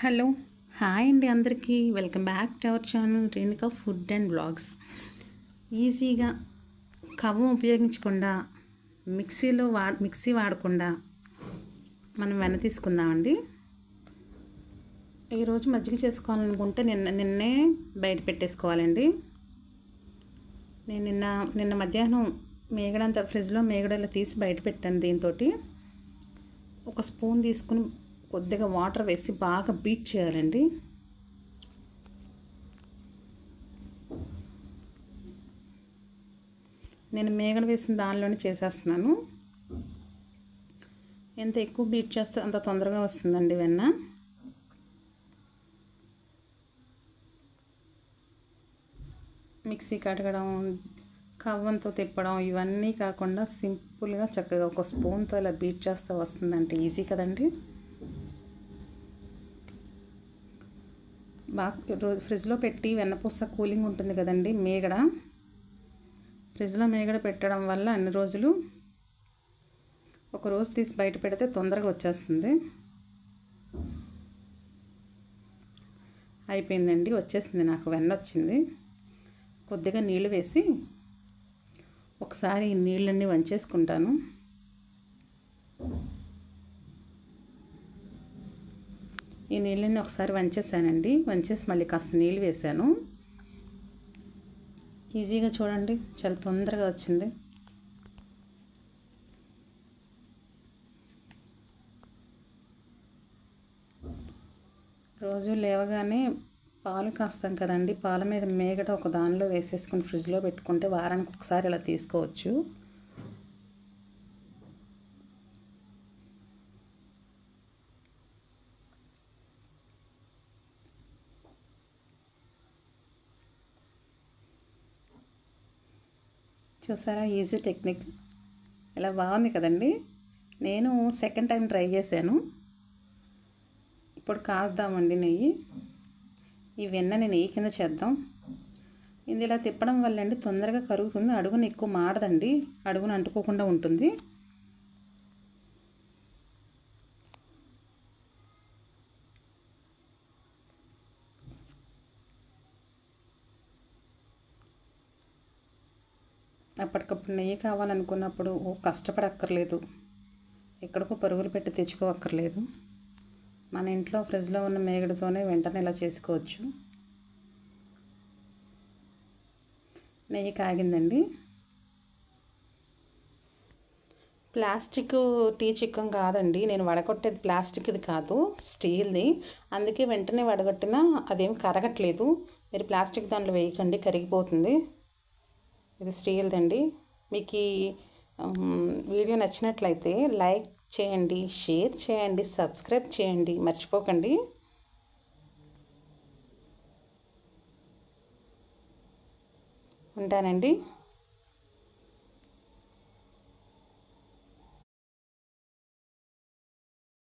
Hello hi అండి అందరికీ welcome back to our channel Renuka food and blogs. ఈజీగా కవ్వం ఉపయోగించకుండా మిక్సీ వాడకుండా మనం వెన్న తీసుకుందామండి. ఈరోజు మజ్జిగ చేసుకోవాలనుకుంటే నిన్నే బయట పెట్టేసుకోవాలండి. నేను నిన్న మధ్యాహ్నం మేగడంతా ఫ్రిడ్జ్లో మేగడలా తీసి బయట పెట్టాను. దీంతో ఒక స్పూన్ తీసుకుని కొద్దిగా వాటర్ వేసి బాగా బీట్ చేయాలండి. నేను మేగడ వేసిన దానిలోనే చేసేస్తున్నాను. ఎంత ఎక్కువ బీట్ చేస్తే అంత తొందరగా వస్తుందండి వెన్న. మిక్సీ కడగడం, కవ్వంతో తిప్పడం ఇవన్నీ కాకుండా సింపుల్గా చక్కగా ఒక స్పూన్తో ఇలా బీట్ చేస్తే వస్తుందంటే ఈజీ కదండి. బాగా ఫ్రిడ్జ్లో పెట్టి వెన్నపూస కూలింగ్ ఉంటుంది కదండి. ఫ్రిడ్జ్లో మేగడ పెట్టడం వల్ల అన్ని రోజులు ఒక రోజు తీసి బయట పెడితే తొందరగా వచ్చేస్తుంది. అయిపోయిందండి, వచ్చేసింది, నాకు వెన్న వచ్చింది. కొద్దిగా నీళ్ళు వేసి ఒకసారి ఈ నీళ్ళన్నీ వంచేసుకుంటాను. ఈ నీళ్ళని ఒకసారి వంచేసానండి. వంచేసి మళ్ళీ కాస్త నీళ్ళు వేసాను. ఈజీగా చూడండి, చాలా తొందరగా వచ్చింది. రోజు లేవగానే పాలు కాస్తాం కదండి. పాల మీద మేగడ ఒక దానిలో వేసేసుకుని ఫ్రిడ్జ్లో పెట్టుకుంటే వారానికి ఒకసారి ఇలా తీసుకోవచ్చు. చూసారా, ఈజీ టెక్నిక్ ఇలా బాగుంది కదండి. నేను సెకండ్ టైం ట్రై చేశాను. ఇప్పుడు కాద్దామండి నెయ్యి. ఈ వెన్నని నెయ్యి కింద చేద్దాం. ఇది ఇలా తిప్పడం వల్ల అండి తొందరగా కరుగుతుంది. అడుగున ఎక్కువ మాడదండి, అడుగున అంటుకోకుండా ఉంటుంది. అప్పటికప్పుడు నెయ్యి కావాలనుకున్నప్పుడు కష్టపడక్కర్లేదు, ఎక్కడికో పరుగులు పెట్టి తెచ్చుకోవక్కర్లేదు. మన ఇంట్లో ఫ్రిడ్జ్లో ఉన్న మేగడతోనే వెంటనే ఇలా చేసుకోవచ్చు. నెయ్యి కాగిందండి. ప్లాస్టిక్ టీ చిక్కం కాదండి, నేను వడగొట్టేది ప్లాస్టిక్ది కాదు, స్టీల్ది. అందుకే వెంటనే వడగొట్టినా అదేం కరగట్లేదు. మీరు ప్లాస్టిక్ దాంట్లో వేయకండి, కరిగిపోతుంది. ఇది స్టీల్దండి. మీకు ఈ వీడియో నచ్చినట్లయితే లైక్ చేయండి, షేర్ చేయండి, సబ్స్క్రైబ్ చేయండి, మర్చిపోకండి. ఉంటానండి.